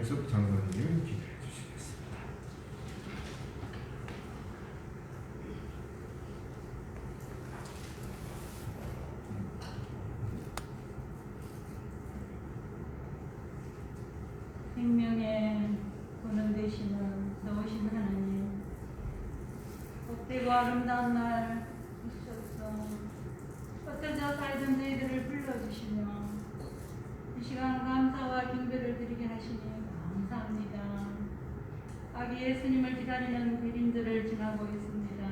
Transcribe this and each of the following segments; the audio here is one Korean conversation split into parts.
김현숙 장로님 기도해 주시겠습니다. 생명의 근원 되시는 좋으신 하나님, 복되고 아름다운 날 주셔서 어쩌자 살던 저희들을 불러주시며 이 시간 감사와 경배를 드리게 하시니 감사합니다. 아기 예수님을 기다리는 그림들을 지나고 있습니다.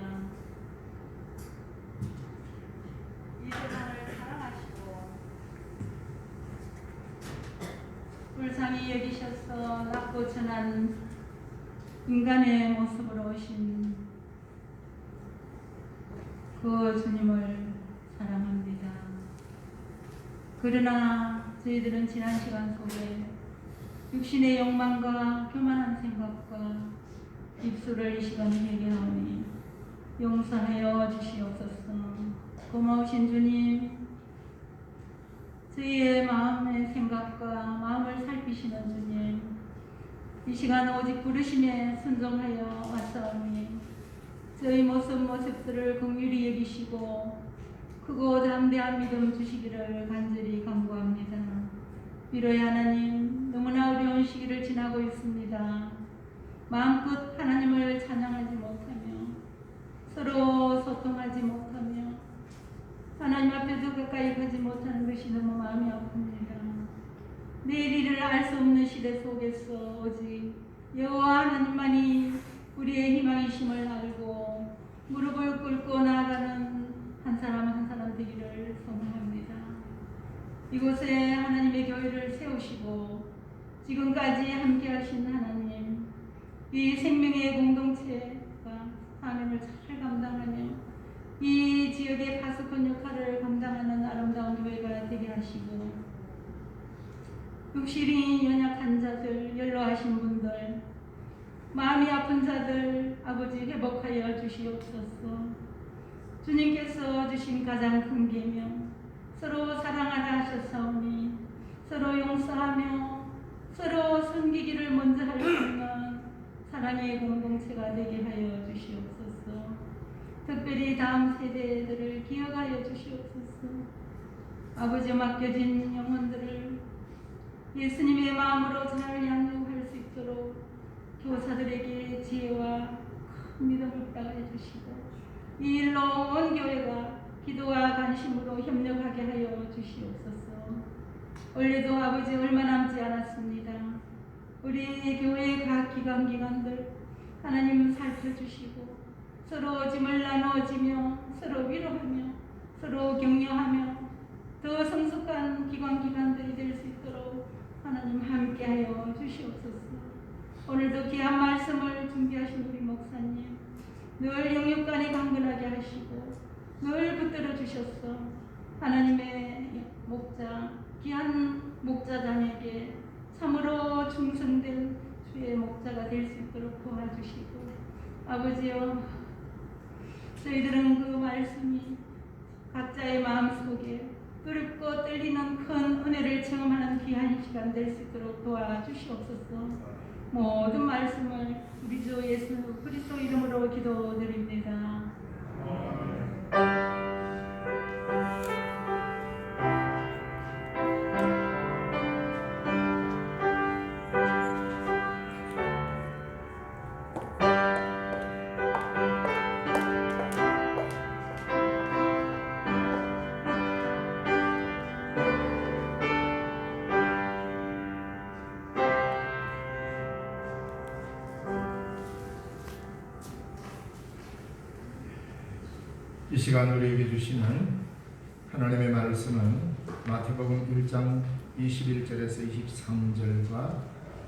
이 세상을 사랑하시고 불쌍히 여기셔서 낮고 천한 인간의 모습으로 오신 그 주님을 사랑합니다. 그러나 저희들은 지난 시간 속에 육신의 욕망과 교만한 생각과 입술을 이 시간에 회개하오니 용서하여 주시옵소서. 고마우신 주님, 저희의 마음의 생각과 마음을 살피시는 주님, 이 시간 오직 부르심에 순종하여 왔사오니 저희 모습들을 긍휼히 여기시고 크고 담대한 믿음 주시기를 간절히 간구합니다. 비로의 하나님, 너무나 어려운 시기를 지나고 있습니다. 마음껏 하나님을 찬양하지 못하며 서로 소통하지 못하며 하나님 앞에 더 가까이 가지 못하는 것이 너무 마음이 아픕니다. 내일을 알 수 없는 시대 속에서 오직 여호와 하나님만이 우리의 희망이심을 알고 무릎을 꿇고 나아가는 한 사람 한 사람 되기를 소망합니다. 이곳에 하나님의 교회를 세우시고 지금까지 함께 하신 하나님, 이 생명의 공동체가 사명을 잘 감당하며 이 지역의 파수꾼 역할을 감당하는 아름다운 교회가 되게 하시고 육신이 연약한 자들, 연로하신 분들, 마음이 아픈 자들 아버지 회복하여 주시옵소서. 주님께서 주신 가장 큰 계명, 서로 사랑하라 하셨사오니 서로 용서하며 서로 섬기기를 먼저 할 수 있는 사랑의 공동체가 되게 하여 주시옵소서. 특별히 다음 세대들을 기억하여 주시옵소서. 아버지 맡겨진 영혼들을 예수님의 마음으로 잘 양육할 수 있도록 교사들에게 지혜와 큰 믿음을 따라해 주시고 이 일로 온 교회가 기도와 관심으로 협력하게 하여 주시옵소서. 원래도 아버지 얼마 남지 않았습니다. 우리 교회의 각 기관들 하나님 살펴주시고 서로 짐을 나누어지며 서로 위로하며 서로 격려하며 더 성숙한 기관들이 될 수 있도록 하나님 함께하여 주시옵소서. 오늘도 귀한 말씀을 준비하신 우리 목사님, 늘 영육간에 강건하게 하시고 늘 붙들어 주셨어. 하나님의 목자, 귀한 목자단에게 참으로 충성된 주의 목자가 될 수 있도록 도와주시고 아버지여, 저희들은 그 말씀이 각자의 마음속에 끓고 떨리는 큰 은혜를 체험하는 귀한 시간 될 수 있도록 도와주시옵소서. 모든 말씀을 우리 주 예수 그리스도 이름으로 기도드립니다. 이 시간 우리에게 주시는 하나님의 말씀은 마태복음 1장 21절에서 23절과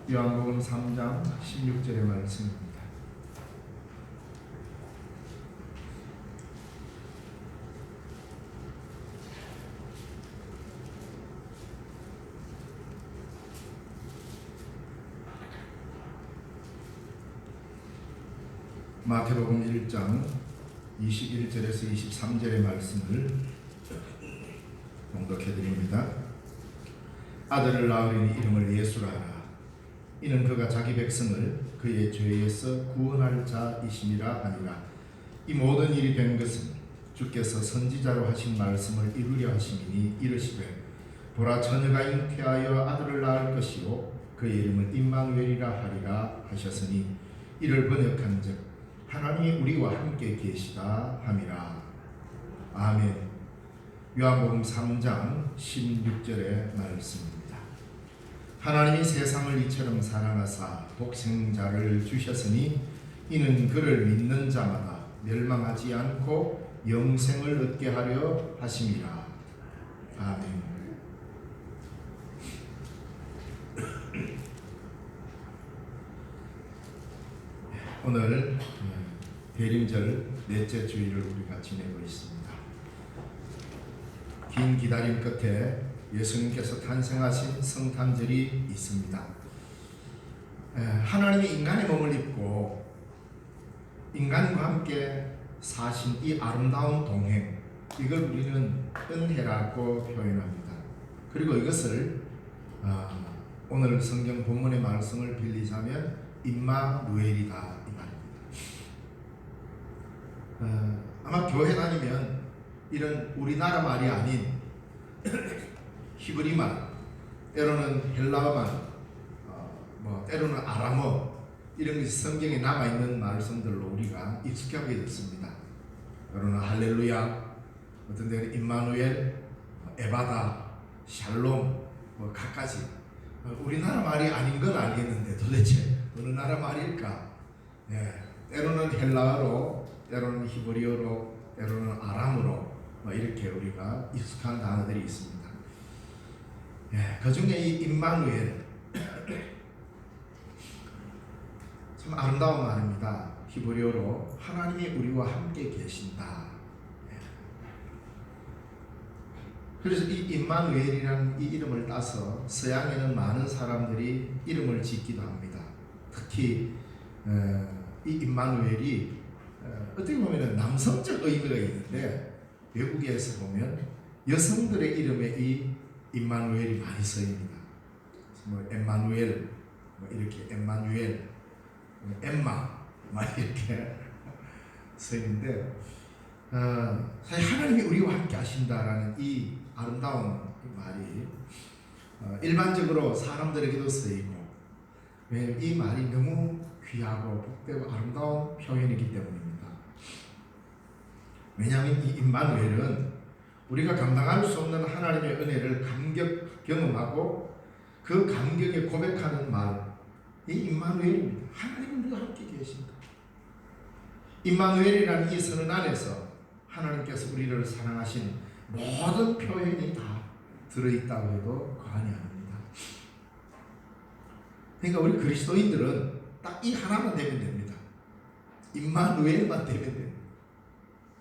요한복음 3장 16절의 말씀입니다. 마태복음 1장 21절에서 23절의 말씀을 봉독해 드립니다. 아들을 낳으리니 이름을 예수라 하라. 이는 그가 자기 백성을 그의 죄에서 구원할 자이심이라 하니라. 이 모든 일이 된 것은 주께서 선지자로 하신 말씀을 이루려 하심이니 이르시되 보라 처녀가 잉태하여 아들을 낳을 것이요 그의 이름을 임마누엘이라 하리라 하셨으니 이를 번역한즉 하나님이 우리와 함께 계시다 함이라. 아멘. 요한복음 3장 16절의 말씀입니다. 하나님이 세상을 이처럼 사랑하사 독생자를 주셨으니 이는 그를 믿는 자마다 멸망하지 않고 영생을 얻게 하려 하심이라. 아멘. 오늘 대림절 넷째 주일을 우리가 지내고 있습니다. 긴 기다림 끝에 예수님께서 탄생하신 성탄절이 있습니다. 하나님이 인간의 몸을 입고 인간과 함께 사신 이 아름다운 동행, 이걸 우리는 은혜라고 표현합니다. 그리고 이것을 오늘 성경 본문의 말씀을 빌리자면 임마누엘이다 이 말입니다. 아마 교회 다니면 이런 우리나라 말이 아닌 히브리 말, 때로는 헬라어 말, 때로는 아람어, 이런 것이 성경에 남아있는 말씀들로 우리가 익숙하게 됐습니다. 때로는 할렐루야, 어떤 데는 임마누엘, 에바다, 샬롬, 각가지. 우리나라 말이 아닌 건 알겠는데 도대체 어느 나라 말일까? 때로는 헬라어로, 때로는 히브리어로, 때로는 아람어로 이렇게 우리가 익숙한 단어들이 있습니다. 그 중에 이 임마누엘 참 아름다운 말입니다. 히브리어로 하나님이 우리와 함께 계신다. 그래서 이 임마누엘이라는 이 이름을 따서 서양에는 많은 사람들이 이름을 짓기도 합니다. 특히 이 임마누엘이 어떻게 보면 남성적 의미가 있는데 외국에서 보면 여성들의 이름에 이 임마누엘이 많이 쓰입니다. 엠마누엘, 이렇게 엠마누엘, 엠마, 이렇게 쓰이는데 사실 하나님이 우리와 함께 하신다라는 이 아름다운 말이 일반적으로 사람들에게도 쓰이고, 왜냐하면 이 말이 너무 귀하고 복되고 아름다운 표현이기 때문입니다. 왜냐하면 이 임마누엘은 우리가 감당할 수 없는 하나님의 은혜를 감격 경험하고 그 감격에 고백하는 말, 이 임마누엘입니다. 하나님은 우리와 함께 계신다. 임마누엘이라는 이 선언 안에서 하나님께서 우리를 사랑하신 모든 표현이 다 들어있다고 해도 과언이 아닙니다. 그러니까 우리 그리스도인들은 딱 이 하나만 되면 됩니다. 임마누엘만 되면 됩니다.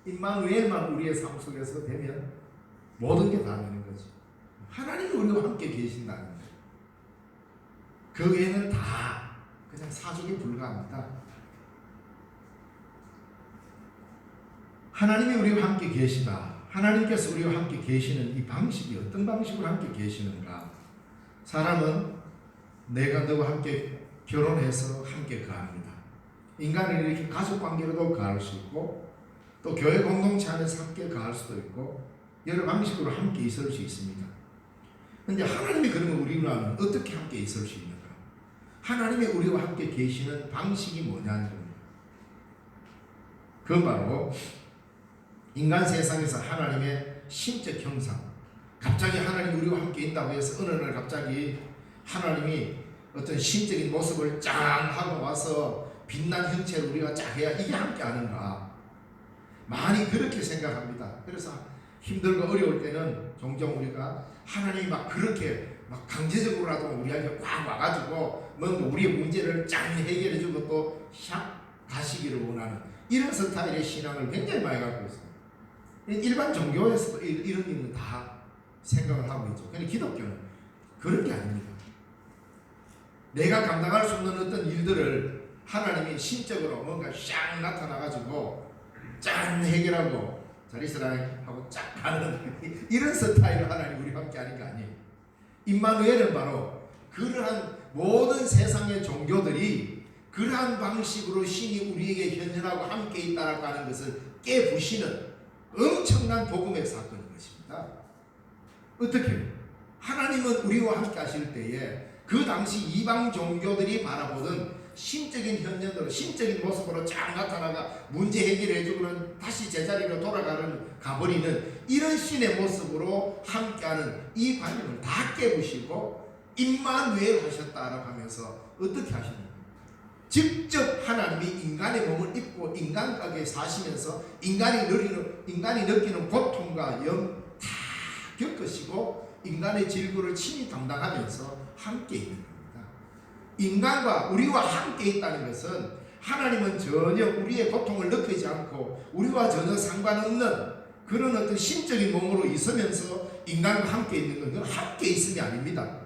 임마누엘만 우리의 삶 속에서 되면 모든 게 다 되는 거죠. 하나님이 우리와 함께 계신다는 거예요. 그 외에는 다 그냥 사족에 불과합니다. 하나님이 우리와 함께 계시다. 하나님께서 우리와 함께 계시는 이 방식이 어떤 방식으로 함께 계시는가? 사람은 내가 너와 함께 결혼해서 함께 거합니다. 인간은 이렇게 가족관계로도 거할 수 있고 또 교회 공동체 안에서 함께 거할 수도 있고 여러 방식으로 함께 있을 수 있습니다. 그런데 하나님이 그러면 우리와는 어떻게 함께 있을 수 있는가? 하나님이 우리와 함께 계시는 방식이 뭐냐는 겁니다. 그건 바로 인간 세상에서 하나님의 신적 형상, 갑자기 하나님이 우리와 함께 있다고 해서 어느 날 갑자기 하나님이 어떤 신적인 모습을 짠 하고 와서 빛난 형체를 우리가 쫙 해야 이게 함께 하는가? 많이 그렇게 생각합니다. 그래서 힘들고 어려울 때는 종종 우리가 하나님이 막 그렇게 막 강제적으로라도 우리한테 꽉 와가지고 뭔가 우리의 문제를 짠 해결해주고 또 샥 가시기를 원하는 이런 스타일의 신앙을 굉장히 많이 갖고 있어요. 일반 종교에서도 이런 일은 다 생각을 하고 있죠. 근데 기독교는 그런 게 아닙니다. 내가 감당할 수 없는 어떤 일들을 하나님이 신적으로 뭔가 샥 나타나가지고 짠 해결하고 잘 있으라 하고 쫙 가는 이런 스타일로 하나님 우리와 함께 하는 게 아니에요. 임마누엘은 바로 그러한 모든 세상의 종교들이 그러한 방식으로 신이 우리에게 현현하고 함께 있다라고 하는 것을 깨부시는 엄청난 복음의 사건인 것입니다. 어떻게? 하나님은 우리와 함께 하실 때에 그 당시 이방 종교들이 바라보던 신적인 현현으로, 신적인 모습으로 쫙 나타나가 문제 해결해주고는 다시 제자리로 가버리는 이런 신의 모습으로 함께하는 이 관념을 다 깨부시고 임마누엘 하셨다라고 하면서 어떻게 하십니까? 직접 하나님이 인간의 몸을 입고 인간가게 사시면서 인간이 느끼는 고통과 영 다 겪으시고 인간의 질고를 친히 담당하면서 함께 있는 겁니다. 인간과 우리와 함께 있다는 것은 하나님은 전혀 우리의 고통을 느끼지 않고 우리와 전혀 상관없는 그런 어떤 신적인 몸으로 있으면서 인간과 함께 있는 건 함께 있음이 아닙니다.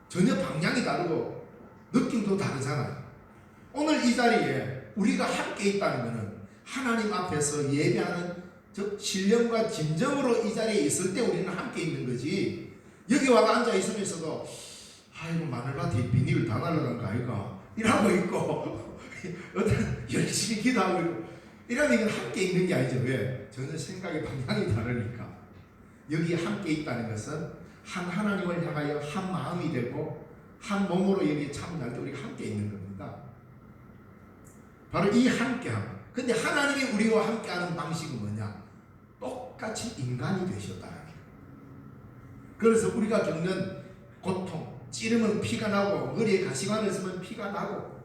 전혀 방향이 다르고 느낌도 다르잖아요. 오늘 이 자리에 우리가 함께 있다는 것은 하나님 앞에서 예배하는 즉 신령과 진정으로 이 자리에 있을 때 우리는 함께 있는 거지. 여기 와서 앉아 있으면서도 아이고 마늘밭에 비닐을 다 날라간 거 아이가 이러고 있고 어떤 열심히 기도하고 있고 이러면 이건 함께 있는 게 아니죠. 왜? 전혀 생각의 방향이 다르니까. 여기 함께 있다는 것은 한 하나님을 향하여 한 마음이 되고 한 몸으로 여기 참여할 때 우리가 함께 있는 겁니다. 바로 이 함께함. 근데 하나님이 우리와 함께하는 방식은 뭐냐? 똑같이 인간이 되셨다는 거예요. 그래서 우리가 겪는 고통, 찌르면 피가 나고 머리에 가시관을 쓰면 피가 나고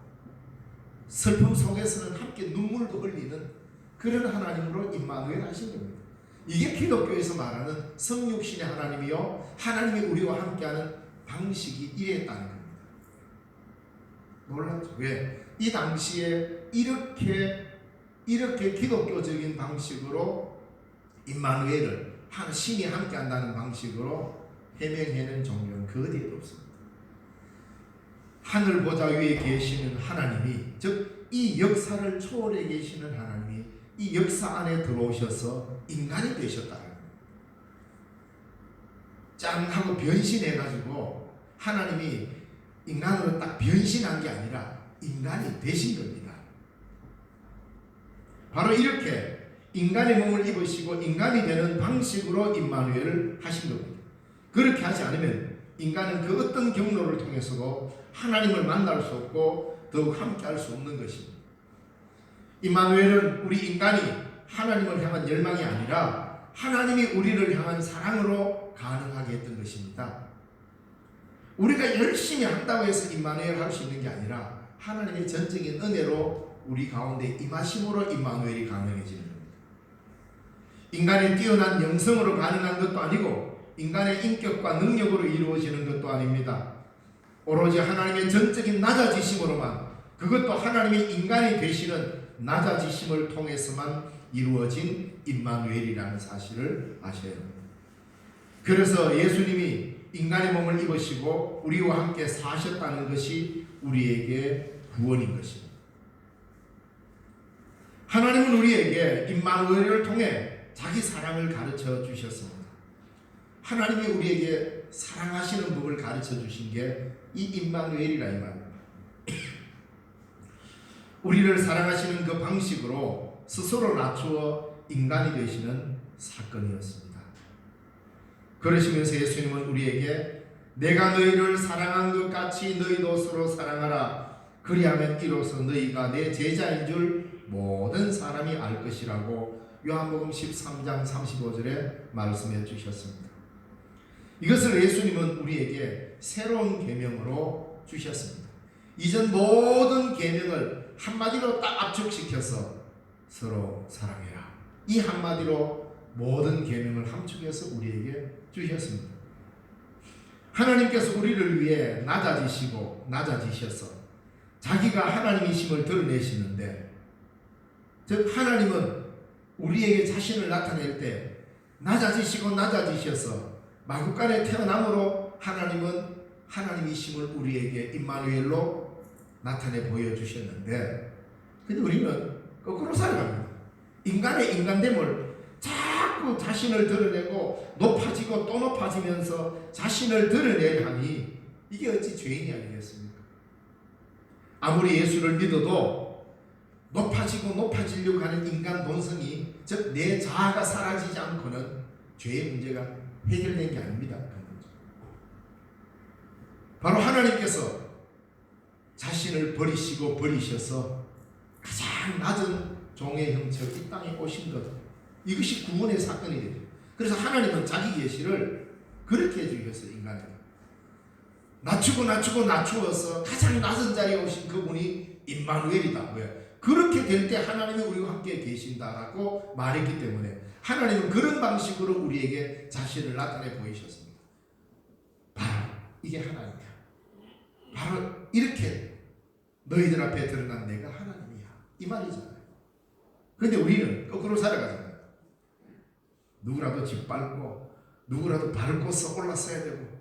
슬픔 속에서는 함께 눈물도 흘리는 그런 하나님으로 임마누엘 하신 겁니다. 이게 기독교에서 말하는 성육신의 하나님이요 하나님이 우리와 함께하는 방식이 이랬다는 겁니다. 놀랍죠? 왜? 이 당시에 이렇게 기독교적인 방식으로 임마누엘을 신이 함께한다는 방식으로 해명해낸 종교는 그 어디에도 없습니다. 하늘 보좌 위에 계시는 하나님이 즉 이 역사를 초월해 계시는 하나님이 이 역사 안에 들어오셔서 인간이 되셨다는 겁니다. 짠 하고 변신해가지고 하나님이 인간으로 딱 변신한 게 아니라 인간이 되신 겁니다. 바로 이렇게 인간의 몸을 입으시고 인간이 되는 방식으로 임마누엘을 하신 겁니다. 그렇게 하지 않으면 인간은 그 어떤 경로를 통해서도 하나님을 만날 수 없고 더욱 함께할 수 없는 것입니다. 임마누엘은 우리 인간이 하나님을 향한 열망이 아니라 하나님이 우리를 향한 사랑으로 가능하게 했던 것입니다. 우리가 열심히 한다고 해서 임마누엘 할 수 있는 게 아니라 하나님의 전적인 은혜로 우리 가운데 임하심으로 임마누엘이 가능해지는 겁니다. 인간의 뛰어난 영성으로 가능한 것도 아니고 인간의 인격과 능력으로 이루어지는 것도 아닙니다. 오로지 하나님의 전적인 낮아지심으로만 그것도 하나님이 인간이 되시는 낮아지심을 통해서만 이루어진 임마누엘이라는 사실을 아셔야 합니다. 그래서 예수님이 인간의 몸을 입으시고 우리와 함께 사셨다는 것이 우리에게 구원인 것입니다. 하나님은 우리에게 임마누엘을 통해 자기 사랑을 가르쳐 주셨습니다. 하나님이 우리에게 사랑하시는 법을 가르쳐 주신 게 이 임마누엘이라 이 말입니다. 우리를 사랑하시는 그 방식으로 스스로 낮추어 인간이 되시는 사건이었습니다. 그러시면서 예수님은 우리에게 내가 너희를 사랑한 것 같이 너희도 서로 사랑하라. 그리하면 이로써 너희가 내 제자인 줄 모든 사람이 알 것이라고 요한복음 13장 35절에 말씀해 주셨습니다. 이것을 예수님은 우리에게 새로운 계명으로 주셨습니다. 이전 모든 계명을 한마디로 딱 압축시켜서 서로 사랑해라. 이 한마디로 모든 계명을 함축해서 우리에게 주셨습니다. 하나님께서 우리를 위해 낮아지셔서 자기가 하나님이심을 드러내시는데 즉 하나님은 우리에게 자신을 나타낼 때 낮아지셔서 마구간에 태어남으로 하나님은 하나님이심을 우리에게 임마누엘로 나타내 보여주셨는데 근데 우리는 거꾸로 살아갑니다. 인간의 인간됨을 자꾸 자신을 드러내고 높아지고 또 높아지면서 자신을 드러내려 하니 이게 어찌 죄인이 아니겠습니까? 아무리 예수를 믿어도 높아지고 높아지려고 하는 인간 본성이, 즉 내 자아가 사라지지 않고는 죄의 문제가 해결된 게 아닙니다. 바로 하나님께서 자신을 버리시고 버리셔서 가장 낮은 종의 형체로 이 땅에 오신 것, 이것이 구원의 사건이 되죠. 그래서 하나님은 자기 계시를 그렇게 해주셨어요. 인간에게 낮추어서 가장 낮은 자리에 오신 그분이 임마누엘이다. 왜? 그렇게 될 때 하나님이 우리와 함께 계신다라고 말했기 때문에 하나님은 그런 방식으로 우리에게 자신을 나타내 보이셨습니다. 바로 이게 하나님이야. 바로 이렇게 너희들 앞에 드러난 내가 하나님이야, 이 말이잖아요. 그런데 우리는 거꾸로 살아가잖아요. 누구라도 짓밟고 누구라도 발을 꽂서 올라서야 되고,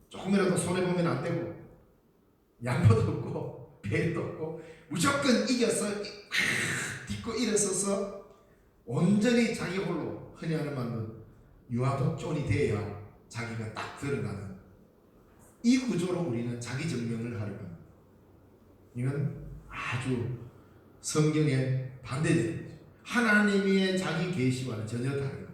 조금이라도 손해보면 안 되고, 양보도 없고 배도 없고 무조건 이겨서 딛고 일어서서 온전히 자기 홀로, 흔히 하는 말로 유아독존이 돼야 자기가 딱 드러나는 이 구조로 우리는 자기 증명을 하려고 합니다. 이건 아주 성경에 반대되는 거죠. 하나님의 자기 계시와는 전혀 다른 겁니다.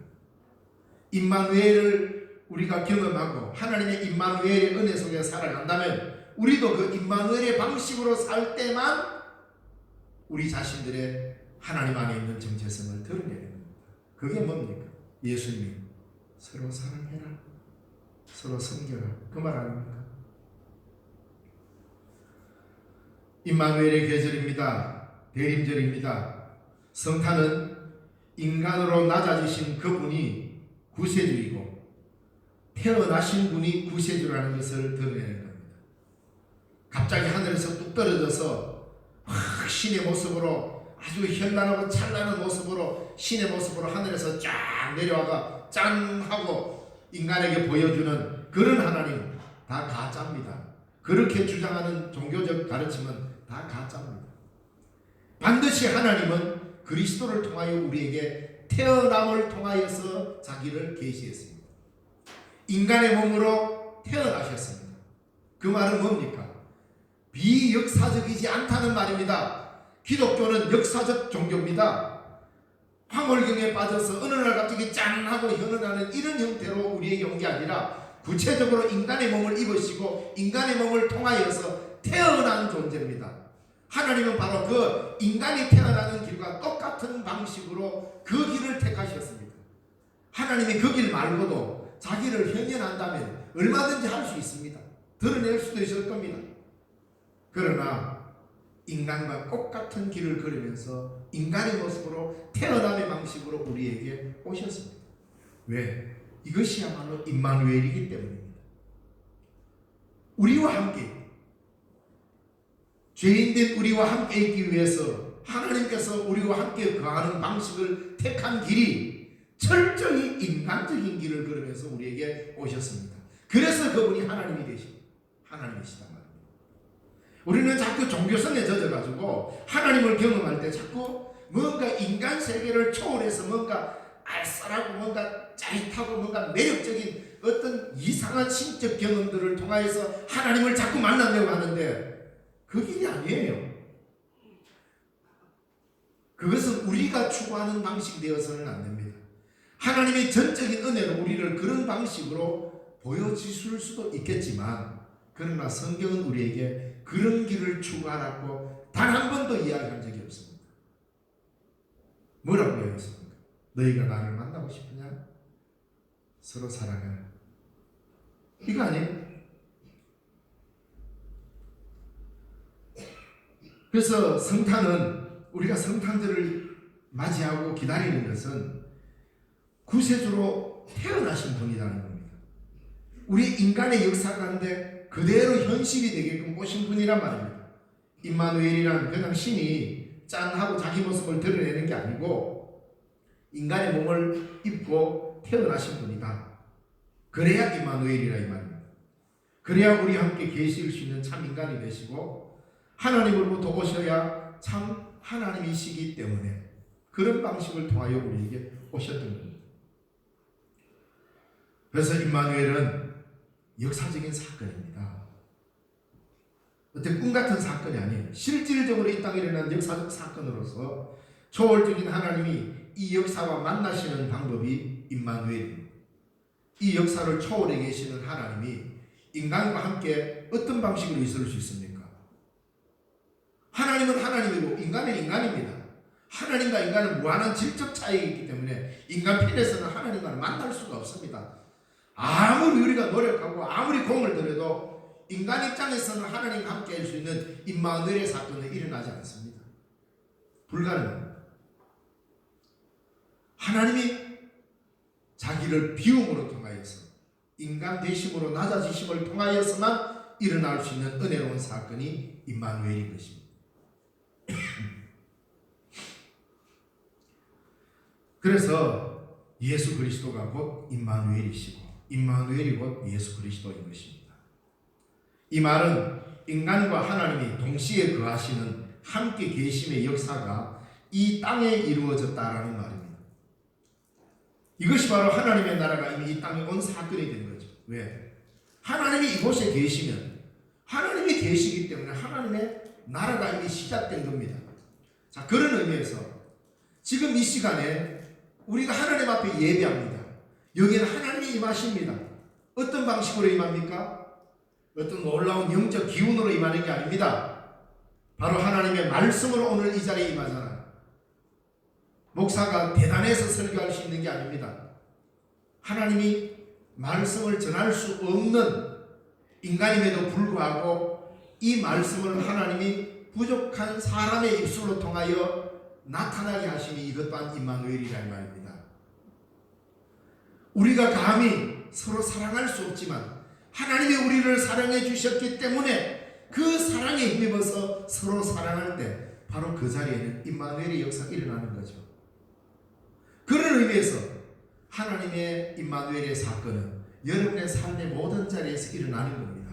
임마누엘을 우리가 경험하고 하나님의 임마누엘의 은혜 속에 살아간다면 우리도 그 임마누엘의 방식으로 살 때만 우리 자신들의 하나님 안에 있는 정체성을 드러내는 겁니다. 그게 뭡니까? 예수님이 서로 사랑해라, 서로 섬겨라, 그 말 아닙니까? 임마누엘의 계절입니다. 대림절입니다. 성탄은 인간으로 낮아지신 그분이 구세주이고 태어나신 분이 구세주라는 것을 드러내는 겁니다. 갑자기 하늘에서 뚝 떨어져서 신의 모습으로, 아주 현란하고 찬란한 모습으로, 신의 모습으로 하늘에서 쫙 내려와가 짠 하고 인간에게 보여주는 그런 하나님, 다 가짜입니다. 그렇게 주장하는 종교적 가르침은 다 가짜입니다. 반드시 하나님은 그리스도를 통하여 우리에게 태어남을 통하여서 자기를 계시했습니다. 인간의 몸으로 태어나셨습니다. 그 말은 뭡니까? 비역사적이지 않다는 말입니다. 기독교는 역사적 종교입니다. 황홀경에 빠져서 어느 날 갑자기 짠 하고 현현하는 이런 형태로 우리에게 온 게 아니라 구체적으로 인간의 몸을 입으시고 인간의 몸을 통하여서 태어난 존재입니다. 하나님은 바로 그 인간이 태어나는 길과 똑같은 방식으로 그 길을 택하셨습니다. 하나님이 그 길 말고도 자기를 현현한다면 얼마든지 할 수 있습니다. 드러낼 수도 있을 겁니다. 그러나 인간과 똑같은 길을 걸으면서 인간의 모습으로 태어남의 방식으로 우리에게 오셨습니다. 왜? 이것이야말로 임마누엘이기 때문입니다. 우리와 함께, 죄인된 우리와 함께 있기 위해서 하나님께서 우리와 함께 거하는 방식을 택한 길이 철저히 인간적인 길을 걸으면서 우리에게 오셨습니다. 그래서 그분이 하나님이 되신 하나님이시단 말입니다. 우리는 자꾸 종교성에 젖어가지고 하나님을 경험할 때 자꾸 뭔가 인간 세계를 초월해서 뭔가 알싸하고 뭔가 짜릿하고 뭔가 매력적인 어떤 이상한 신적 경험들을 통하여서 하나님을 자꾸 만나려고 하는데 그 길이 아니에요. 그것은 우리가 추구하는 방식이 되어서는 안 됩니다. 하나님의 전적인 은혜로 우리를 그런 방식으로 보여주실 수도 있겠지만, 그러나 성경은 우리에게 그런 길을 추구하라고 단 한 번도 이야기한 적이 없습니다. 뭐라고 이야기했습니까? 너희가 나를 만나고 싶으냐? 서로 사랑하라. 이거 아니에요? 그래서 성탄은, 우리가 성탄절을 맞이하고 기다리는 것은 구세주로 태어나신 분이라는 겁니다. 우리 인간의 역사 가운데 그대로 현실이 되게끔 오신 분이란 말입니다. 임마누엘이란 그냥 신이 짠하고 자기 모습을 드러내는 게 아니고 인간의 몸을 입고 태어나신 분이다. 그래야 임마누엘이라 이 말입니다. 그래야 우리 함께 계실 수 있는 참 인간이 되시고 하나님으로부터 오셔야 참 하나님이시기 때문에 그런 방식을 통하여 우리에게 오셨던 겁니다. 그래서 임마누엘은 역사적인 사건입니다. 어떤 꿈 같은 사건이 아니에요. 실질적으로 이 땅에 일어난 역사적 사건으로서 초월적인 하나님이 이 역사와 만나시는 방법이 임마누엘입니다. 이 역사를 초월해 계시는 하나님이 인간과 함께 어떤 방식으로 있을 수 있습니까? 하나님은 하나님이고 인간은 인간입니다. 하나님과 인간은 무한한 질적 차이가 있기 때문에 인간 편에서는 하나님과는 만날 수가 없습니다. 아무리 우리가 노력하고 아무리 공을 들여도 인간 입장에서는 하나님과 함께 할 수 있는 임마누엘의 사건은 일어나지 않습니다. 불가능합니다. 하나님이 자기를 비움으로 통하여서 인간 되심으로 낮아지심을 통하여서만 일어날 수 있는 은혜로운 사건이 임마누엘인 것입니다. 그래서 예수 그리스도가 곧 임마누엘이시고 임마누엘이 곧 예수 그리스도인 것입니다. 이 말은 인간과 하나님이 동시에 거하시는 함께 계심의 역사가 이 땅에 이루어졌다라는 말입니다. 이것이 바로 하나님의 나라가 이미 이 땅에 온 사건이 된 거죠. 왜? 하나님이 이곳에 계시면 하나님이 계시기 때문에 하나님의 나라가 이미 시작된 겁니다. 자, 그런 의미에서 지금 이 시간에 우리가 하나님 앞에 예배합니다. 여기는 하나님이 임하십니다. 어떤 방식으로 임합니까? 어떤 놀라운 영적 기운으로 임하는 게 아닙니다. 바로 하나님의 말씀으로 오늘 이 자리에 임하잖아요. 목사가 대단해서 설교할 수 있는 게 아닙니다. 하나님이 말씀을 전할 수 없는 인간임에도 불구하고 이 말씀을 하나님이 부족한 사람의 입술로 통하여 나타나게 하시니 이것 또한 임마누엘이라는 말입니다. 우리가 감히 서로 사랑할 수 없지만 하나님이 우리를 사랑해 주셨기 때문에 그 사랑에 힘입어서 서로 사랑할 때 바로 그 자리에는 임마누엘의 역사가 일어나는 거죠. 그런 의미에서 하나님의 임마누엘의 사건은 여러분의 삶의 모든 자리에서 일어나는 겁니다.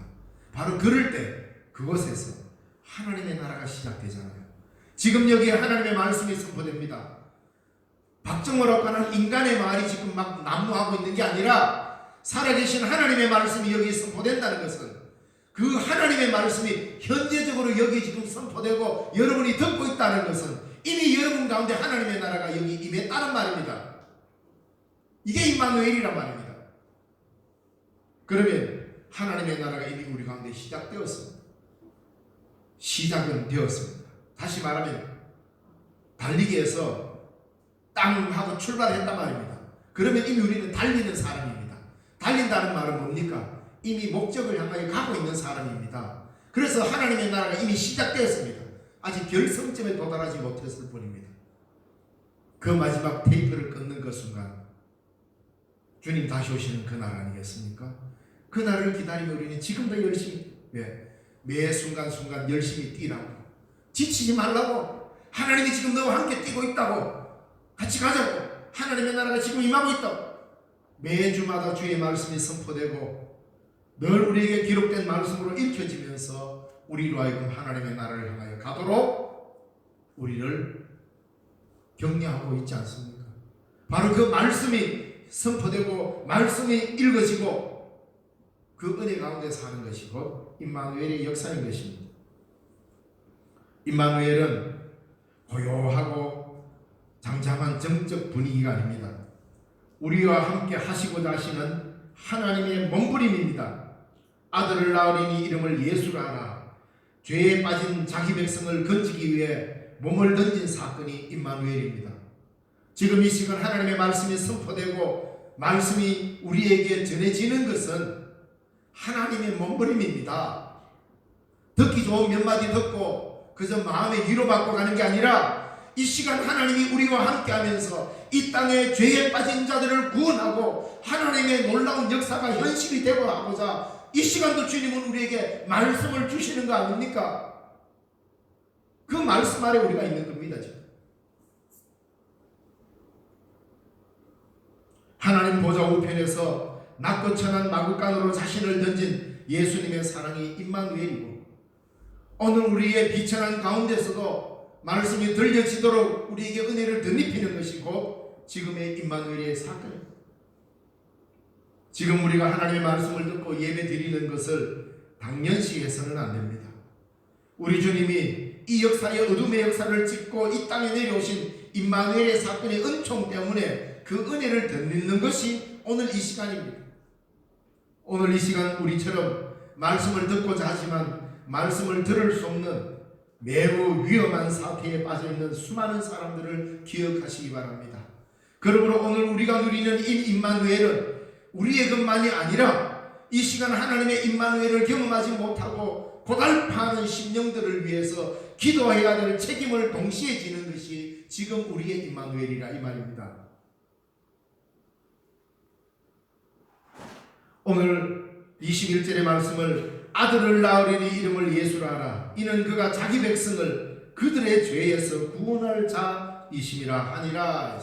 바로 그럴 때 그곳에서 하나님의 나라가 시작되잖아요. 지금 여기에 하나님의 말씀이 선포됩니다. 박정호라고 하는 인간의 말이 지금 막 난무하고 있는 게 아니라 살아계신 하나님의 말씀이 여기에 선포된다는 것은 그 하나님의 말씀이 현재적으로 여기 지금 선포되고 여러분이 듣고 있다는 것은 이미 여러분 가운데 하나님의 나라가 여기 임했다는 말입니다. 이게 임마누엘이란 말입니다. 그러면 하나님의 나라가 이미 우리 가운데 시작되었습니다. 시작은 되었습니다. 다시 말하면 달리기에서 땅하고 출발했단 말입니다. 그러면 이미 우리는 달리는 사람입니다. 달린다는 말은 뭡니까? 이미 목적을 향하여 가고 있는 사람입니다. 그래서 하나님의 나라가 이미 시작되었습니다. 아직 결성점에 도달하지 못했을 뿐입니다. 그 마지막 테이프를 끊는 그 순간 주님 다시 오시는 그날 아니겠습니까? 그날을 기다리며 우리는 지금도 열심히 매 순간순간 열심히 뛰라고 지치지 말라고 하나님이 지금 너와 함께 뛰고 있다고 같이 가자고 하나님의 나라가 지금 임하고 있다고 매주마다 주의 말씀이 선포되고 늘 우리에게 기록된 말씀으로 읽혀지면서 우리로 하여금 하나님의 나라를 향하여 가도록 우리를 격려하고 있지 않습니까? 바로 그 말씀이 선포되고 말씀이 읽어지고 그 은혜 가운데 사는 것이 곧 임마누엘의 역사인 것입니다. 임마누엘은 고요하고 장장한 정적 분위기가 아닙니다. 우리와 함께 하시고자 하시는 하나님의 몸부림입니다. 아들을 낳으리니 이름을 예수라 하라. 죄에 빠진 자기 백성을 건지기 위해 몸을 던진 사건이 임마누엘입니다. 지금 이 시간 하나님의 말씀이 선포되고 말씀이 우리에게 전해지는 것은 하나님의 몸부림입니다. 듣기 좋은 몇 마디 듣고 그저 마음에 위로받고 가는 게 아니라 이 시간 하나님이 우리와 함께 하면서 이 땅에 죄에 빠진 자들을 구원하고 하나님의 놀라운 역사가 현실이 되고 하고자 이 시간도 주님은 우리에게 말씀을 주시는 거 아닙니까? 그 말씀 아래 우리가 있는 겁니다. 지금. 하나님 보좌 우편에서 낮고 천한 마구간으로 자신을 던진 예수님의 사랑이 임마누엘이고 오늘 우리의 비천한 가운데서도 말씀이 들려지도록 우리에게 은혜를 덧입히는 것이고 지금의 임마누엘의 사건입니다. 지금 우리가 하나님의 말씀을 듣고 예배 드리는 것을 당연시 해서는 안 됩니다. 우리 주님이 이 역사의 어둠의 역사를 짚고 이 땅에 내려오신 임마누엘의 사건의 은총 때문에 그 은혜를 덧입는 것이 오늘 이 시간입니다. 오늘 이 시간 우리처럼 말씀을 듣고자 하지만 말씀을 들을 수 없는 매우 위험한 사태에 빠져있는 수많은 사람들을 기억하시기 바랍니다. 그러므로 오늘 우리가 누리는 이 임마누엘은 우리의 것만이 아니라 이 시간 하나님의 임마누엘을 경험하지 못하고 고달파하는 심령들을 위해서 기도해야 될 책임을 동시에 지는 것이 지금 우리의 임마누엘이라 이 말입니다. 오늘 21절의 말씀을 아들을 낳으리니 이름을 예수라 하라. 이는 그가 자기 백성을 그들의 죄에서 구원할 자이심이라 하니라.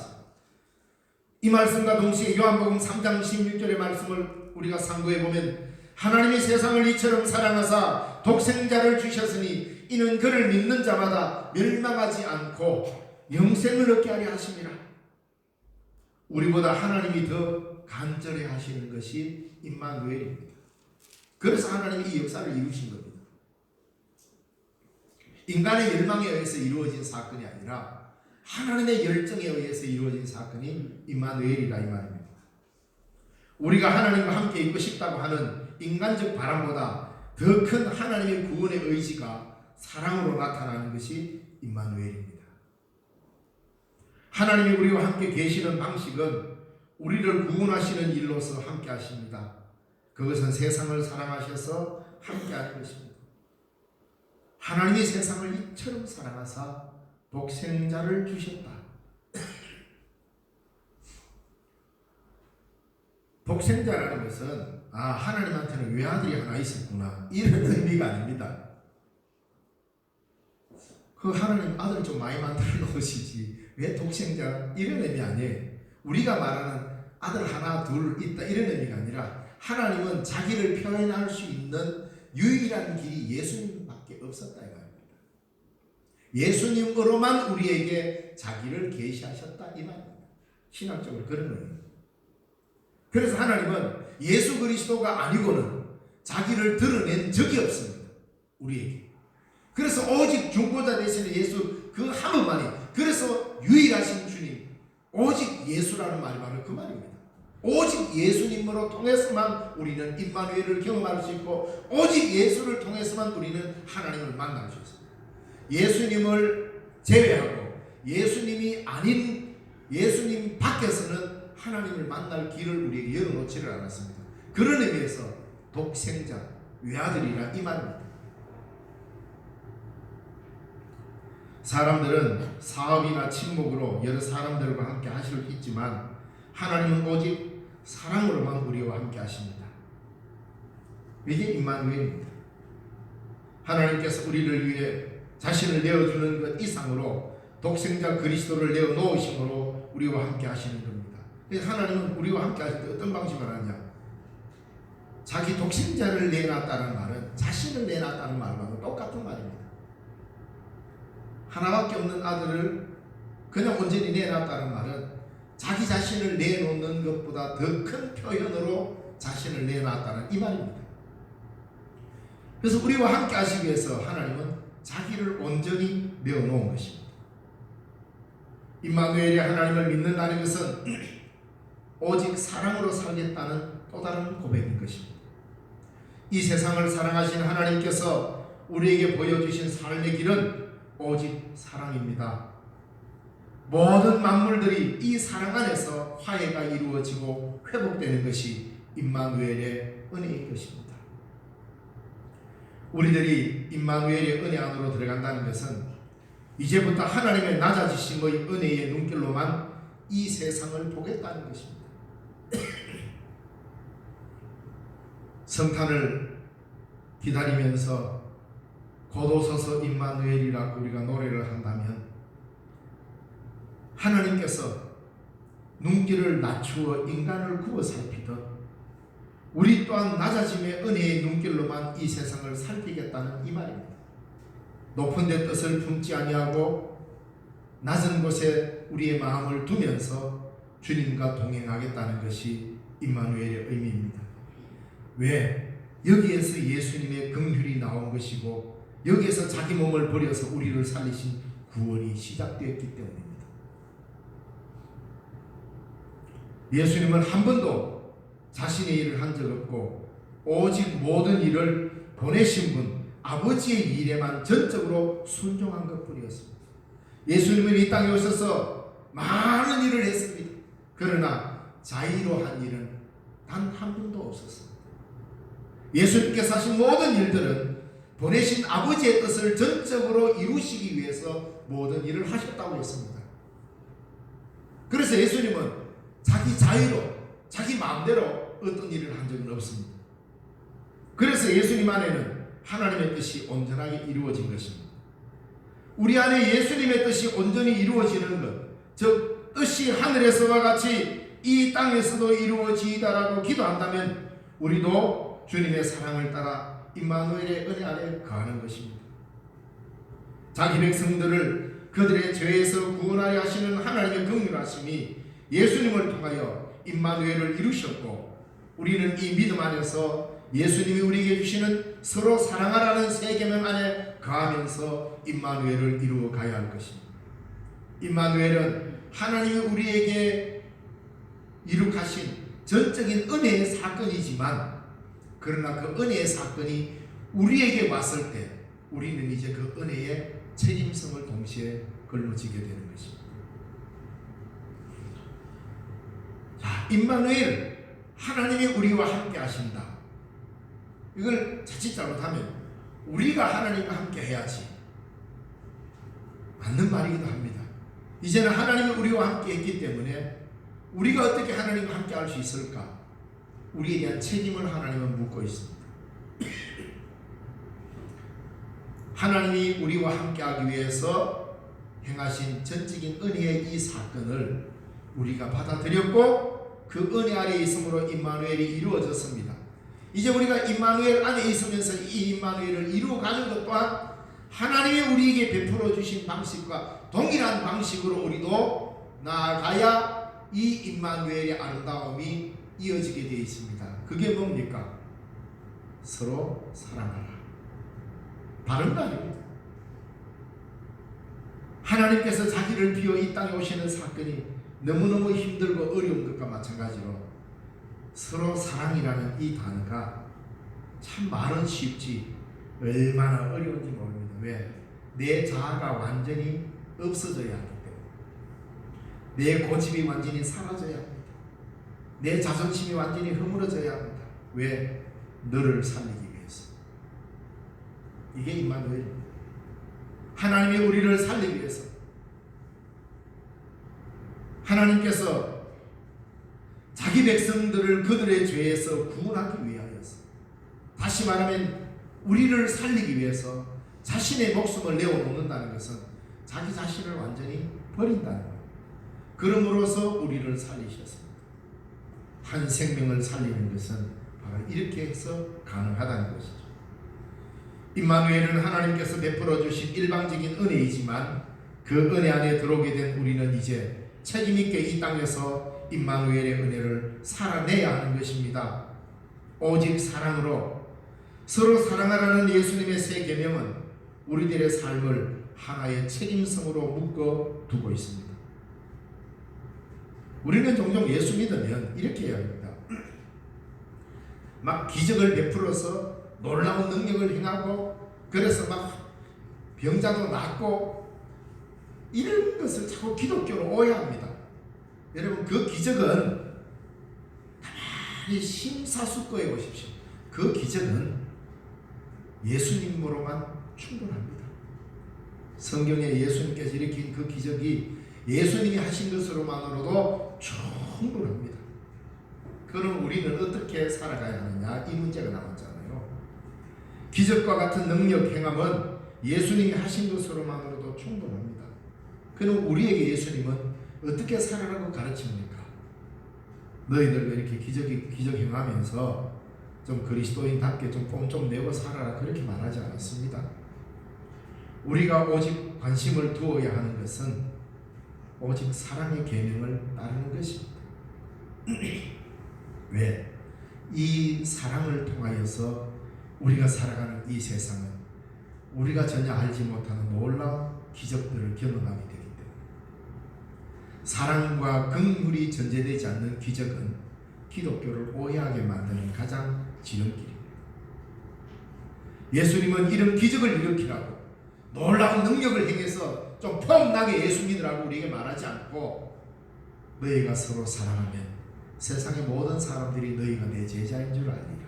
이 말씀과 동시에 요한복음 3장 16절의 말씀을 우리가 상고해 보면 하나님이 세상을 이처럼 사랑하사 독생자를 주셨으니 이는 그를 믿는 자마다 멸망하지 않고 영생을 얻게 하려 하심이라. 우리보다 하나님이 더 간절해 하시는 것이 임마누엘입니다. 그래서 하나님이 이 역사를 이루신 겁니다. 인간의 열망에 의해서 이루어진 사건이 아니라 하나님의 열정에 의해서 이루어진 사건이 임마누엘이라 이 말입니다. 우리가 하나님과 함께 있고 싶다고 하는 인간적 바람보다 더 큰 하나님의 구원의 의지가 사랑으로 나타나는 것이 임마누엘입니다. 하나님이 우리와 함께 계시는 방식은 우리를 구원하시는 일로서 함께 하십니다. 그것은 세상을 사랑하셔서 함께 하는 것입니다. 하나님이 세상을 이처럼 사랑하사 독생자를 주셨다. 독생자라는 것은 하나님한테는 외아들이 하나 있었구나 이런 의미가 아닙니다. 그 하나님 아들 좀 많이 만들어 놓으시지 왜 독생자 이런 의미 아니에요. 우리가 말하는 아들 하나 둘 있다 이런 의미가 아니라 하나님은 자기를 표현할 수 있는 유일한 길이 예수님밖에 없었다 이 말입니다. 예수님으로만 우리에게 자기를 계시하셨다 이 말입니다. 신학적으로 그런 의미입니다. 그래서 하나님은 예수 그리스도가 아니고는 자기를 드러낸 적이 없습니다. 우리에게. 그래서 오직 중보자 되시는 예수 그 한 분만이, 그래서 유일하신 주님, 오직 예수라는 말이 바로 그 말입니다. 오직 예수님으로 통해서만 우리는 임마누엘을 경험할 수 있고 오직 예수를 통해서만 우리는 하나님을 만날 수 있습니다. 예수님을 제외하고 예수님이 아닌 예수님 밖에서는 하나님을 만날 길을 우리에게 열어놓지를 않았습니다. 그런 의미에서 독생자, 외아들이라 이 말입니다. 사람들은 사업이나 친목으로 여러 사람들과 함께 하실 수 있지만 하나님은 오직 사랑으로만 우리와 함께 하십니다. 이게 임마누엘입니다. 하나님께서 우리를 위해 자신을 내어주는 것 이상으로 독생자 그리스도를 내어놓으심으로 우리와 함께 하시는 겁니다. 그래서 하나님은 우리와 함께 하실 때 어떤 방식을 하느냐, 자기 독생자를 내놨다는 말은 자신을 내놨다는 말과도 똑같은 말입니다. 하나밖에 없는 아들을 그냥 온전히 내놨다는 말은 자기 자신을 내놓는 것보다 더 큰 표현으로 자신을 내놨다는 이 말입니다. 그래서 우리와 함께 하시기 위해서 하나님은 자기를 온전히 내어놓은 것입니다. 임마누엘이 하나님을 믿는다는 것은 오직 사랑으로 살겠다는 또 다른 고백인 것입니다. 이 세상을 사랑하신 하나님께서 우리에게 보여주신 삶의 길은 오직 사랑입니다. 모든 만물들이 이 사랑 안에서 화해가 이루어지고 회복되는 것이 임마누엘의 은혜인 것입니다. 우리들이 임마누엘의 은혜 안으로 들어간다는 것은 이제부터 하나님의 낮아지심의 은혜의 눈길로만 이 세상을 보겠다는 것입니다. 성탄을 기다리면서 곧 오소서 임마누엘이라고 우리가 노래를 한다면 하나님께서 눈길을 낮추어 인간을 구워 살피듯 우리 또한 낮아짐의 은혜의 눈길로만 이 세상을 살피겠다는 이 말입니다. 높은 데 뜻을 품지 아니하고 낮은 곳에 우리의 마음을 두면서 주님과 동행하겠다는 것이 임마누엘의 의미입니다. 왜? 여기에서 예수님의 긍휼이 나온 것이고 여기에서 자기 몸을 버려서 우리를 살리신 구원이 시작되었기 때문입니다. 예수님은 한 번도 자신의 일을 한 적 없고 오직 모든 일을 보내신 분 아버지의 일에만 전적으로 순종한 것뿐이었습니다. 예수님은 이 땅에 오셔서 많은 일을 했습니다. 그러나 자의로 한 일은 단 한 번도 없었습니다. 예수님께서 하신 모든 일들은 보내신 아버지의 뜻을 전적으로 이루시기 위해서 모든 일을 하셨다고 했습니다. 그래서 예수님은 자기 자유로 자기 마음대로 어떤 일을 한 적은 없습니다. 그래서 예수님 안에는 하나님의 뜻이 온전하게 이루어진 것입니다. 우리 안에 예수님의 뜻이 온전히 이루어지는 것, 즉 뜻이 하늘에서와 같이 이 땅에서도 이루어지이다라고 기도한다면 우리도 주님의 사랑을 따라 임마누엘의 은혜 아래 거하는 것입니다. 자기 백성들을 그들의 죄에서 구원하려 하시는 하나님의 긍휼하심이 예수님을 통하여 임마누엘을 이루셨고 우리는 이 믿음 안에서 예수님이 우리에게 주시는 서로 사랑하라는 새 계명 안에 거하면서 임마누엘을 이루어 가야 할 것입니다. 임마누엘은 하나님이 우리에게 이룩하신 전적인 은혜의 사건이지만 그러나 그 은혜의 사건이 우리에게 왔을 때 우리는 이제 그 은혜의 책임성을 동시에 걸러지게 되는 것입니다. 자, 임마누엘, 하나님이 우리와 함께 하신다. 이걸 자칫 잘못하면 우리가 하나님과 함께 해야지 맞는 말이기도 합니다. 이제는 하나님이 우리와 함께 했기 때문에 우리가 어떻게 하나님과 함께 할 수 있을까? 우리에 대한 책임을 하나님은 묻고 있습니다. 하나님이 우리와 함께 하기 위해서 행하신 전적인 은혜의 이 사건을 우리가 받아들였고 그 은혜 아래에 있음으로 임마누엘이 이루어졌습니다. 이제 우리가 임마누엘 안에 있으면서 이 임마누엘을 이루어가는 것 또한 하나님이 우리에게 베풀어 주신 방식과 동일한 방식으로 우리도 나아가야 이 임마누엘의 아름다움이 이어지게 되어 있습니다. 그게 뭡니까? 서로 사랑하라. 다른 거 아닙니다. 하나님께서 자기를 비워 이 땅에 오시는 사건이 너무너무 힘들고 어려운 것과 마찬가지로 서로 사랑이라는 이 단어가 참 말은 쉽지 얼마나 어려운지 모릅니다. 왜? 내 자아가 완전히 없어져야 하기 때문에 내 고집이 완전히 사라져야 합니다. 내 자존심이 완전히 허물어져야 합니다. 왜? 너를 살리기 위해서. 이게 임마누엘입니다. 하나님이 우리를 살리기 위해서 하나님께서 자기 백성들을 그들의 죄에서 구원하기 위하여서 다시 말하면 우리를 살리기 위해서 자신의 목숨을 내어놓는다는 것은 자기 자신을 완전히 버린다는 거예요. 그러므로서 우리를 살리셨습니다. 한 생명을 살리는 것은 바로 이렇게 해서 가능하다는 것이죠. 임마누엘은 하나님께서 베풀어 주신 일방적인 은혜이지만 그 은혜 안에 들어오게 된 우리는 이제 책임있게 이 땅에서 임마누엘의 은혜를 살아내야 하는 것입니다. 오직 사랑으로 서로 사랑하라는 예수님의 새 계명은 우리들의 삶을 하나의 책임성으로 묶어 두고 있습니다. 우리는 종종 예수 믿으면 이렇게 해야 합니다. 막 기적을 베풀어서 놀라운 능력을 행하고 그래서 막 병자도 낫고 이런 것을 자꾸 기독교로 오해합니다. 여러분 그 기적은 가만히 심사숙고해 보십시오. 그 기적은 예수님으로만 충분합니다. 성경에 예수님께서 일으킨 그 기적이 예수님이 하신 것으로만으로도 충분합니다. 그럼 우리는 어떻게 살아가야 하느냐 이 문제가 남았잖아요. 기적과 같은 능력 행함은 예수님이 하신 것으로만으로도 충분합니다. 그럼 우리에게 예수님은 어떻게 살아라고 가르칩니까? 너희들 왜 이렇게 기적 행하면서 좀 그리스도인답게 좀 폼 좀 내고 살아라 그렇게 말하지 않았습니다. 우리가 오직 관심을 두어야 하는 것은 오직 사랑의 계명을 따르는 것입니다. 왜? 이 사랑을 통하여서 우리가 살아가는 이 세상은 우리가 전혀 알지 못하는 놀라운 기적들을 경험하게 되기 때문에, 사랑과 긍휼이 전제되지 않는 기적은 기독교를 오해하게 만드는 가장 지름길입니다. 예수님은 이런 기적을 일으키라고, 놀라운 능력을 행해서 좀 폼나게 예수 믿으라고 우리에게 말하지 않고, 너희가 서로 사랑하면 세상의 모든 사람들이 너희가 내 제자인 줄 알리라.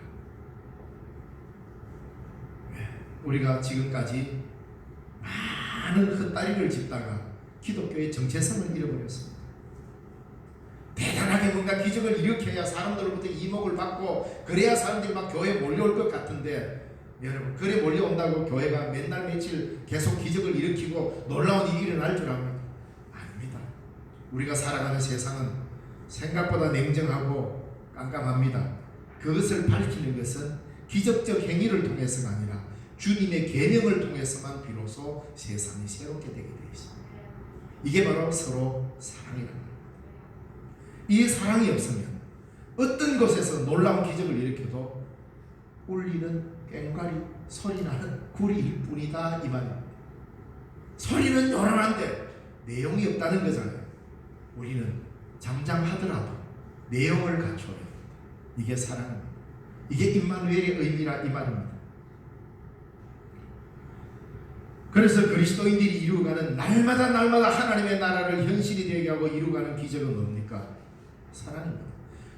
우리가 지금까지 많은 헛다리를 짚다가 기독교의 정체성을 잃어버렸습니다. 대단하게 뭔가 기적을 일으켜야 사람들로부터 이목을 받고 그래야 사람들이 막 교회에 몰려올 것 같은데, 여러분, 그래 몰려온다고 교회가 맨날 며칠 계속 기적을 일으키고 놀라운 일이 일어날 줄 압니까? 아닙니다. 우리가 살아가는 세상은 생각보다 냉정하고 깜깜합니다. 그것을 밝히는 것은 기적적 행위를 통해서가 아니라 주님의 계명을 통해서만 비로소 세상이 새롭게 되게 되어 있습니다. 이게 바로 서로 사랑이랍니다. 이 사랑이 없으면 어떤 곳에서 놀라운 기적을 일으켜도 울리는 꽹과리 소리나는 구리일 뿐이다, 이 말입니다. 소리는 요란한데 내용이 없다는 거잖아요. 우리는 잠잠하더라도 내용을 갖춰야 됩니다. 이게 사랑입니다. 이게 임마누엘의 의미라, 이 말입니다. 그래서 그리스도인들이 이루어가는 날마다 하나님의 나라를 현실이 되게 하고 이루어가는 기적은 뭡니까? 사랑입니다.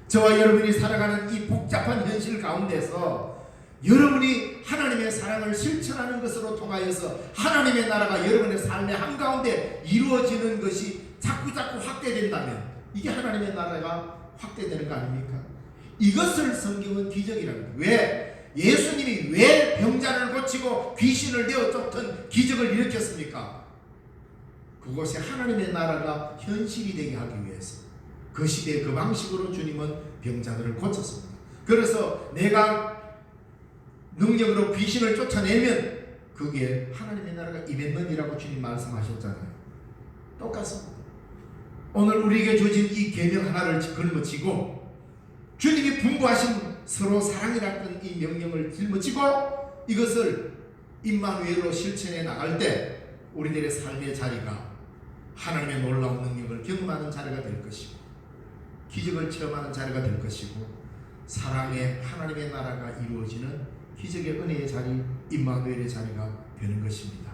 저와 여러분이 살아가는 이 복잡한 현실 가운데서 여러분이 하나님의 사랑을 실천하는 것으로 통하여서 하나님의 나라가 여러분의 삶의 한가운데 이루어지는 것이 자꾸 확대된다면 이게 하나님의 나라가 확대되는 거 아닙니까? 이것을 성경은 기적이라고 합니다. 왜? 예수님이 왜 병자를 고치고 귀신을 내어 쫓던 기적을 일으켰습니까? 그곳에 하나님의 나라가 현실이 되게 하기 위해서 그 시대의 그 방식으로 주님은 병자들을 고쳤습니다. 그래서 내가 능력으로 귀신을 쫓아내면 그게 하나님의 나라가 임했느니라고 주님 말씀하셨잖아요. 똑같습니다. 오늘 우리에게 주어진 이 계명 하나를 걸머쥐고 주님이 분부하신 서로 사랑이라는 이 명령을 짊어지고 이것을 임마누엘로 실천해 나갈 때 우리들의 삶의 자리가 하나님의 놀라운 능력을 경험하는 자리가 될 것이고 기적을 체험하는 자리가 될 것이고 사랑의 하나님의 나라가 이루어지는 기적의 은혜의 자리, 임마누엘의 자리가 되는 것입니다.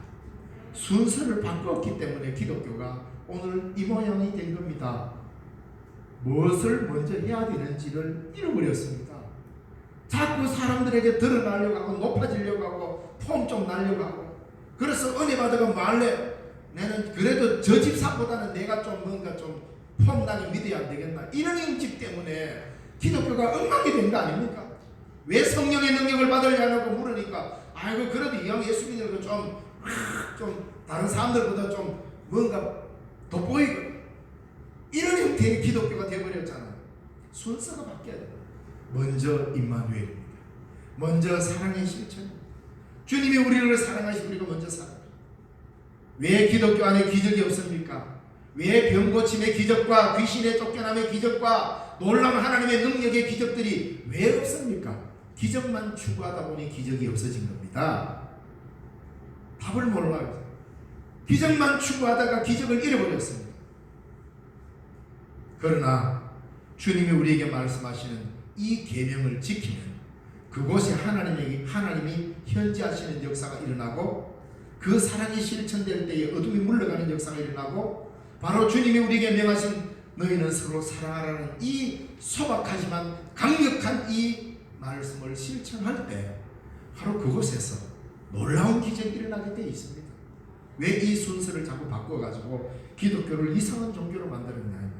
순서를 바꿨기 때문에 기독교가 오늘 이 모양이 된 겁니다. 무엇을 먼저 해야 되는지를 잃어버렸습니다. 자꾸 사람들에게 드러나려고 하고 높아지려고 하고 폼 좀 나려고 하고, 그래서 은혜 받아가 말래 나는 그래도 저 집사보다는 내가 좀 뭔가 좀 폼나게 믿어야 안 되겠나, 이런 인식 때문에 기독교가 엉망이 된 거 아닙니까? 왜 성령의 능력을 받으려고 물으니까 아이고 그래도 이왕 예수 믿는 거 좀 다른 사람들보다 좀 뭔가 돋보이고, 이런 형태의 기독교가 되어버렸잖아요. 순서가 바뀌어야 돼요. 먼저 임마누엘입니다. 먼저 사랑의 실천입니다. 주님이 우리를 사랑하시고 우리가 먼저 사랑합니다. 왜 기독교 안에 기적이 없습니까? 왜 병고침의 기적과 귀신의 쫓겨남의 기적과 놀라운 하나님의 능력의 기적들이 왜 없습니까? 기적만 추구하다 보니 기적이 없어진 겁니다. 답을 몰라요. 기적만 추구하다가 기적을 잃어버렸습니다. 그러나 주님이 우리에게 말씀하시는 이 계명을 지키면 그곳에 하나님이 현지하시는 역사가 일어나고 그 사랑이 실천될 때에 어둠이 물러가는 역사가 일어나고 바로 주님이 우리에게 명하신 너희는 서로 사랑하라는 이 소박하지만 강력한 이 말씀을 실천할 때 바로 그곳에서 놀라운 기적이 일어나게 되어 있습니다. 왜 이 순서를 자꾸 바꿔가지고 기독교를 이상한 종교로 만들었냐.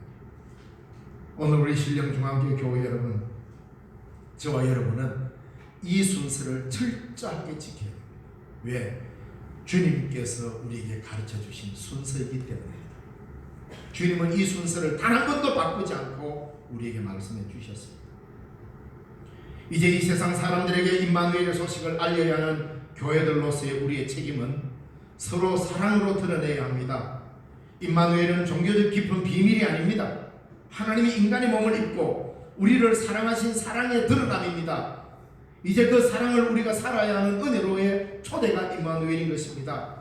오늘 우리 신령중앙교 교회 여러분, 저와 여러분은 이 순서를 철저하게 지켜야 됩니다. 왜? 주님께서 우리에게 가르쳐 주신 순서이기 때문입니다. 주님은 이 순서를 단 한 번도 바꾸지 않고 우리에게 말씀해 주셨습니다. 이제 이 세상 사람들에게 임마누엘의 소식을 알려야 하는 교회들로서의 우리의 책임은 서로 사랑으로 드러내야 합니다. 임마누엘은 종교적 깊은 비밀이 아닙니다. 하나님이 인간의 몸을 입고 우리를 사랑하신 사랑의 드러남입니다. 이제 그 사랑을 우리가 살아야 하는 은혜로의 초대가 임마누엘인 것입니다.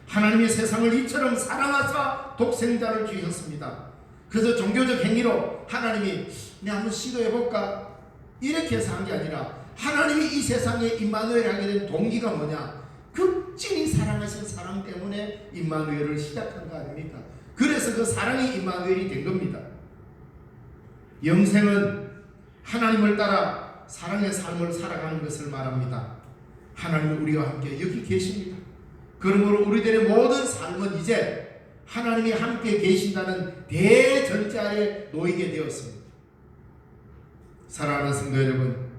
하나님이 세상을 이처럼 사랑하사 독생자를 주셨습니다. 그래서 종교적 행위로 하나님이 내가 한번 시도해볼까 이렇게 해서 한 게 아니라 하나님이 이 세상에 임마누엘 하게 된 동기가 뭐냐? 극진히 사랑하신 사랑 때문에 임마누엘을 시작한 거 아닙니까? 그래서 그 사랑이 임마누엘이 된 겁니다. 영생은 하나님을 따라 사랑의 삶을 살아가는 것을 말합니다. 하나님은 우리와 함께 여기 계십니다. 그러므로 우리들의 모든 삶은 이제 하나님이 함께 계신다는 대전제 아래 놓이게 되었습니다. 사랑하는 성도 여러분,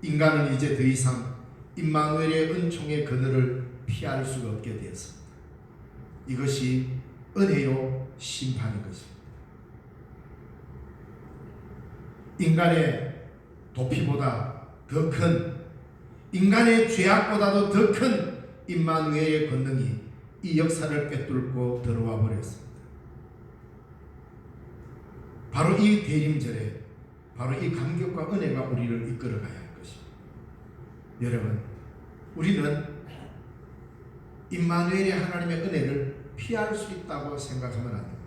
인간은 이제 더 이상 임마누엘의 은총의 그늘을 피할 수가 없게 되었습니다. 이것이 은혜요 심판인 것입니다. 인간의 도피보다 더 큰, 인간의 죄악보다도 더 큰 임마누엘의 권능이 이 역사를 꿰뚫고 들어와 버렸습니다. 바로 이 대림절에 바로 이 감격과 은혜가 우리를 이끌어가야 할 것입니다. 여러분, 우리는 임마누엘의 하나님의 은혜를 피할 수 있다고 생각하면 안 됩니다.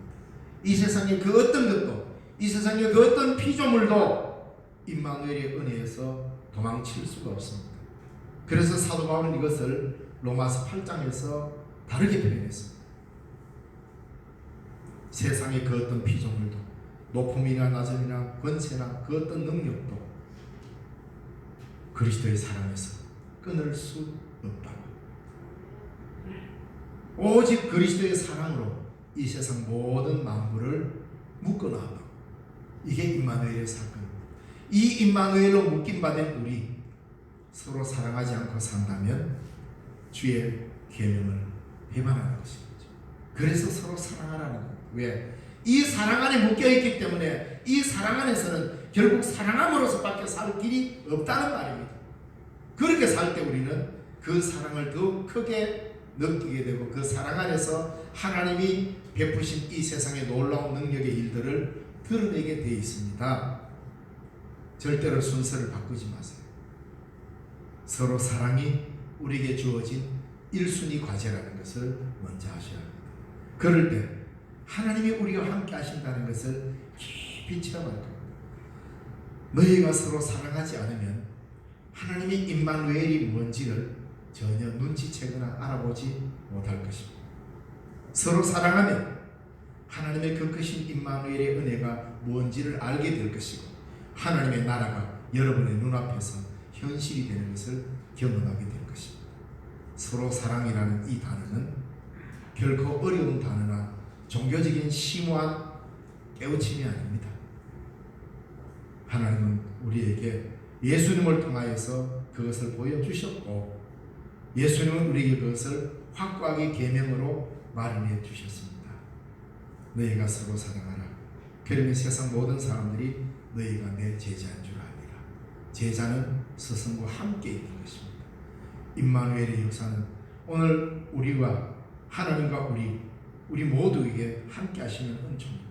이 세상의 그 어떤 것도, 이 세상의 그 어떤 피조물도 임마누엘의 은혜에서 도망칠 수가 없습니다. 그래서 사도 바울은 이것을 로마서 8장에서 다르게 표현했습니다. 세상의 그 어떤 피조물도, 높음이나 낮음이나 권세나 그 어떤 능력도 그리스도의 사랑에서 끊을 수 없다고. 오직 그리스도의 사랑으로 이 세상 모든 만물을 묶어놨다. 이게 임마누엘의 사건입니다. 이 임마누엘로 묶임받은 우리 서로 사랑하지 않고 산다면 주의 계명을 배반하는 것입니다. 그래서 서로 사랑하라는 겁니다. 왜? 이 사랑 안에 묶여있기 때문에 이 사랑 안에서는 결국 사랑함으로서밖에 살 길이 없다는 말입니다. 그렇게 살 때 우리는 그 사랑을 더 크게 느끼게 되고 그 사랑 안에서 하나님이 베푸신 이 세상의 놀라운 능력의 일들을 드러내게 되어 있습니다. 절대로 순서를 바꾸지 마세요. 서로 사랑이 우리에게 주어진 1순위 과제라는 것을 먼저 하셔야 합니다. 그럴 때 하나님이 우리와 함께 하신다는 것을 깊이 체험할 겁니다. 너희가 서로 사랑하지 않으면 하나님의 임마누엘이 뭔지를 전혀 눈치채거나 알아보지 못할 것입니다. 서로 사랑하면 하나님의 그 크신 임마누엘의 은혜가 뭔지를 알게 될 것이고 하나님의 나라가 여러분의 눈앞에서 현실이 되는 것을 경험하게 될 것입니다. 서로 사랑이라는 이 단어는 결코 어려운 단어나 종교적인 심오한 깨우침이 아닙니다. 하나님은 우리에게 예수님을 통하여서 그것을 보여주셨고 예수님은 우리에게 그것을 확고하게 계명으로 마련해 주셨습니다. 너희가 서로 사랑하라. 그러면 세상 모든 사람들이 너희가 내 제자인 줄 아니라. 제자는 스승과 함께 있는 것입니다. 임마누엘의 역사는 오늘 우리와 하나님과 우리 모두에게 함께 하시는 은총입니다.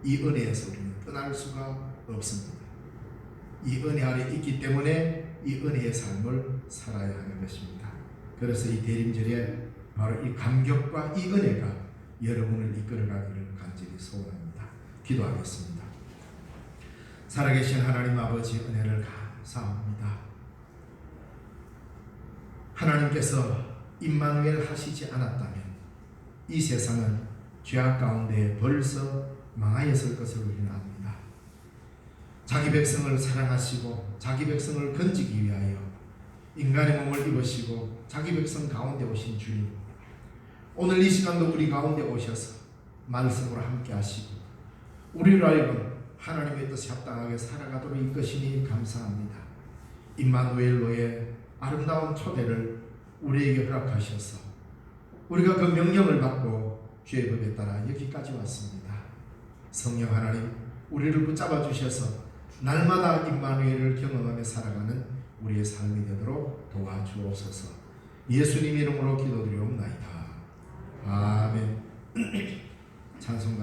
이 은혜에서 우리는 떠날 수가 없습니다. 이 은혜 아래 있기 때문에 이 은혜의 삶을 살아야 하는 것입니다. 그래서 이 대림절에 바로 이 감격과 이 은혜가 여러분을 이끌어가기를 간절히 소원합니다. 기도하겠습니다. 살아계신 하나님 아버지 은혜를 감사합니다. 하나님께서 임마누엘 하시지 않았다면 이 세상은 죄악 가운데 벌써 망하였을 것을 우리는 압니다. 자기 백성을 사랑하시고 자기 백성을 건지기 위하여 인간의 몸을 입으시고 자기 백성 가운데 오신 주님, 오늘 이 시간도 우리 가운데 오셔서 말씀으로 함께 하시고 우리로 하여금 하나님의 뜻에 합당하게 살아가도록 이끄시니 감사합니다. 임마누엘로의 아름다운 초대를 우리에게 허락하셔서 우리가 그 명령을 받고 주의 법에 따라 여기까지 왔습니다. 성령 하나님, 우리를 붙잡아 주셔서 날마다 임마누엘을 경험하며 살아가는 우리의 삶이 되도록 도와주옵소서. 예수님 이름으로 기도드리옵나이다. 아멘. 찬송가